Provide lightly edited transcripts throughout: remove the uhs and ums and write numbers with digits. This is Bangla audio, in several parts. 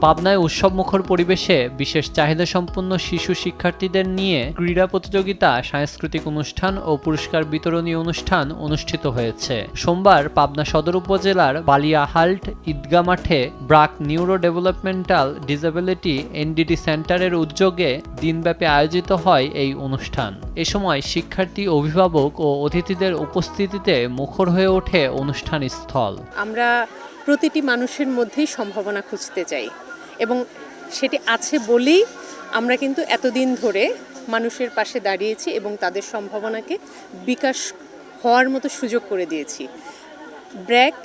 পাবনায় উৎসবমুখর পরিবেশে বিশেষ চাহিদাসম্পন্ন শিশু শিক্ষার্থীদের নিয়ে ক্রীড়া প্রতিযোগিতা, সাংস্কৃতিক অনুষ্ঠান ও পুরস্কার বিতরণী অনুষ্ঠান অনুষ্ঠিত হয়েছে। সোমবার পাবনা সদর উপজেলার বালিয়াহাল্ট ঈদগাহ মাঠে BRAC neuro developmental disability NDD সেন্টারের উদ্যোগে দিনব্যাপী আয়োজিত হয় এই অনুষ্ঠান। এ সময় শিক্ষার্থী, অভিভাবক ও অতিথিদের উপস্থিতিতে মুখর হয়ে ওঠে অনুষ্ঠান স্থল। আমরা প্রতিটি মানুষের মধ্যেই সম্ভাবনা খুঁজতে চাই এবং সেটি আছে বলেই আমরা কিন্তু এতদিন ধরে মানুষের পাশে দাঁড়িয়েছি এবং তাদের সম্ভাবনাকে বিকাশ হওয়ার মতো সুযোগ করে দিয়েছি। ব্র্যাক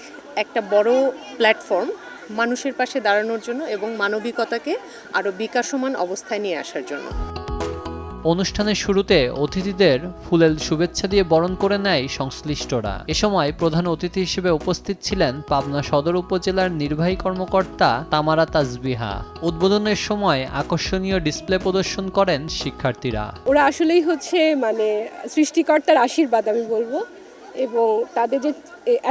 একটা বড় প্ল্যাটফর্ম মানুষের পাশে দাঁড়ানোর জন্য এবং মানবিকতাকে আরও বিকাশমান অবস্থায় নিয়ে আসার জন্য। অনুষ্ঠানের শুরুতে অতিথিদের ফুলেল শুভেচ্ছা দিয়ে বরণ করে নেয় সংশ্লিষ্টরা। এ সময় প্রধান অতিথি হিসেবে উপস্থিত ছিলেন পাবনা সদর উপজেলার নির্বাহী কর্মকর্তা তামারা তাজবিহা। উদ্বোধনের সময় আকর্ষণীয় ডিসপ্লে প্রদর্শন করেন শিক্ষার্থীরা। ওরা আসলেই সৃষ্টিকর্তার আশীর্বাদ আমি বলবো, এবং তাদের যে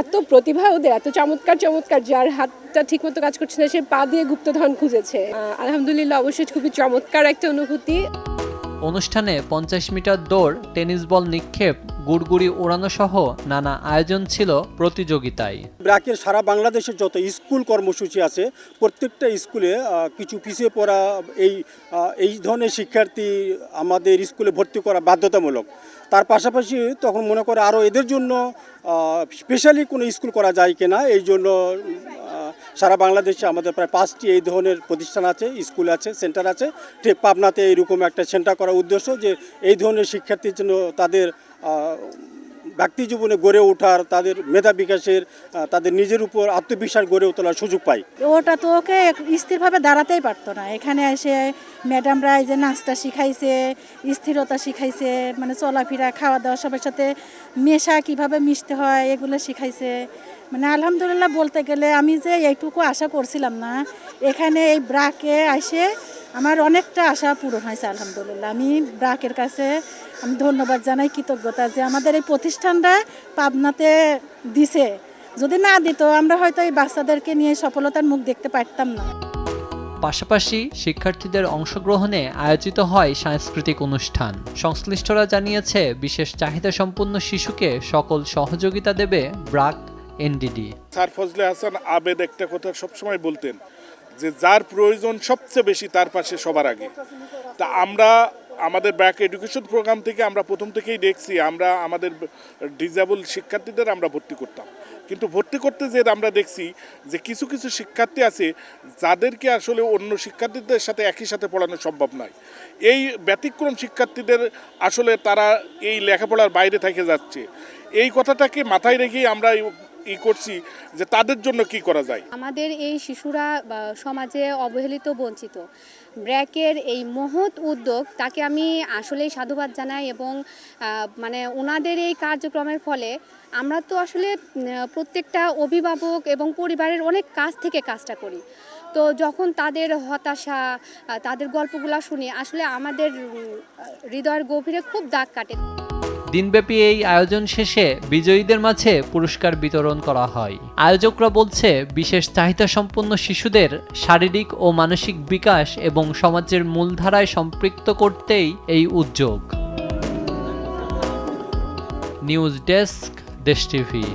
এত প্রতিভা, ওদের এত চমৎকার, যার হাতটা ঠিকমতো কাজ করছে না সে পা দিয়ে গুপ্তধন খুঁজেছে। আলহামদুলিল্লাহ, অবশ্যই খুবই চমৎকার একটা অনুভূতি। অনুষ্ঠানে 50 মিটার দৌড়, টেনিস বল নিক্ষেপ, গুড়গুড়ি ওড়ানো সহ নানা আয়োজন ছিল প্রতিযোগিতায়। ব্র্যাকের সারা বাংলাদেশের যত স্কুল কর্মসূচি আছে, প্রত্যেকটা স্কুলে কিছু পিছিয়ে পড়া এই ধরনের শিক্ষার্থী আমাদের স্কুলে ভর্তি করা বাধ্যতামূলক। তার পাশাপাশি তখন মনে করে আরও এদের জন্য স্পেশালি কোনো স্কুল করা যায় কিনা, এই জন্য সারা বাংলাদেশে আমাদের প্রায় 5টি এই ধরনের প্রতিষ্ঠান আছে, স্কুল আছে, সেন্টার আছে। ঠিক পাবনাতে এইরকম একটা সেন্টার করার উদ্দেশ্য যে এই ধরনের শিক্ষার্থীর জন্য তাদের ব্যক্তি জীবনে গড়ে ওঠার, তাদের মেধা বিকাশের, তাদের নিজের উপর আত্মবিশ্বাস গড়ে তোলার সুযোগ পায়। ওটা তো ওকে স্থিরভাবে দাঁড়াতেই পারতো না। এখানে এসে ম্যাডামরা এই যে নাচটা শিখাইছে, স্থিরতা শিখাইছে, মানে চলাফেরা, খাওয়া দাওয়া, সবার সাথে মেশা, কিভাবে মিশতে হয় এগুলো শিখাইছে। মানে আলহামদুলিল্লাহ বলতে গেলে আমি যে এইটুকু আশা করছিলাম না, এখানে এই ব্রাকে এসে আমার অনেকটা আশা পূরণ হয়েছে আলহামদুলিল্লাহ। আমি ব্রাকের কাছে আমি ধন্যবাদ জানাই, কৃতজ্ঞতা যে আমাদের এই প্রতিষ্ঠানটা পাবনাতে দিছে। যদি না দিত আমরা হয়তো এই বাচ্চাদেরকে নিয়ে সফলতার মুখ দেখতে পারতাম না। পাশাপাশি শিক্ষার্থীদের অংশগ্রহণে আয়োজিত হয় সাংস্কৃতিক অনুষ্ঠান। সংশ্লিষ্টরা জানিয়েছে বিশেষ চাহিদা সম্পন্ন শিশুকে সকল সহযোগিতা দেবে ব্রাক এনডিডি। স্যার ফজলে হাসান আবেদ একটা কথা সবসময় বলতেন যে যার প্রয়োজন সবচেয়ে বেশি তার পাশে সবার আগে। তা আমরা আমাদের ব্র্যাক এডুকেশন প্রোগ্রাম থেকে আমরা প্রথম থেকেই দেখছি আমরা আমাদের ডিসেবল শিক্ষার্থীদের আমরা ভর্তি করতাম, কিন্তু ভর্তি করতে যে আমরা দেখছি যে কিছু শিক্ষার্থী আছে যাদেরকে আসলে অন্য শিক্ষার্থীদের সাথে একই সাথে পড়ানো সম্ভব নয়। এই ব্যতিক্রম শিক্ষার্থীদের আসলে তারা এই লেখাপড়ার বাইরে থেকে যাচ্ছে, এই কথাটাকে মাথায় রেখেই আমরা করছি যে তাদের জন্য কি করা যায়। আমাদের এই শিশুরা সমাজে অবহেলিত, বঞ্চিত। ব্র্যাকের এই মহৎ উদ্যোগ, তাকে আমি আসলেই সাধুবাদ জানাই এবং মানে ওনাদের এই কার্যক্রমের ফলে আমরা তো আসলে প্রত্যেকটা অভিভাবক এবং পরিবারের অনেক কাছ থেকে কাজটা করি। তো যখন তাদের হতাশা, তাদের গল্পগুলো শুনি, আসলে আমাদের হৃদয়ের গভীরে খুব দাগ কাটে। দিনব্যাপী এই আয়োজন শেষে বিজয়ীদের মাঝে পুরস্কার বিতরণ করা হয়। আয়োজকরা বলছে বিশেষ চাহিদা সম্পন্ন শিশুদের শারীরিক ও মানসিক বিকাশ এবং সমাজের মূলধারায় সম্পৃক্ত করতেই এই উদ্যোগ। নিউজ ডেস্ক, দেশ টিভি।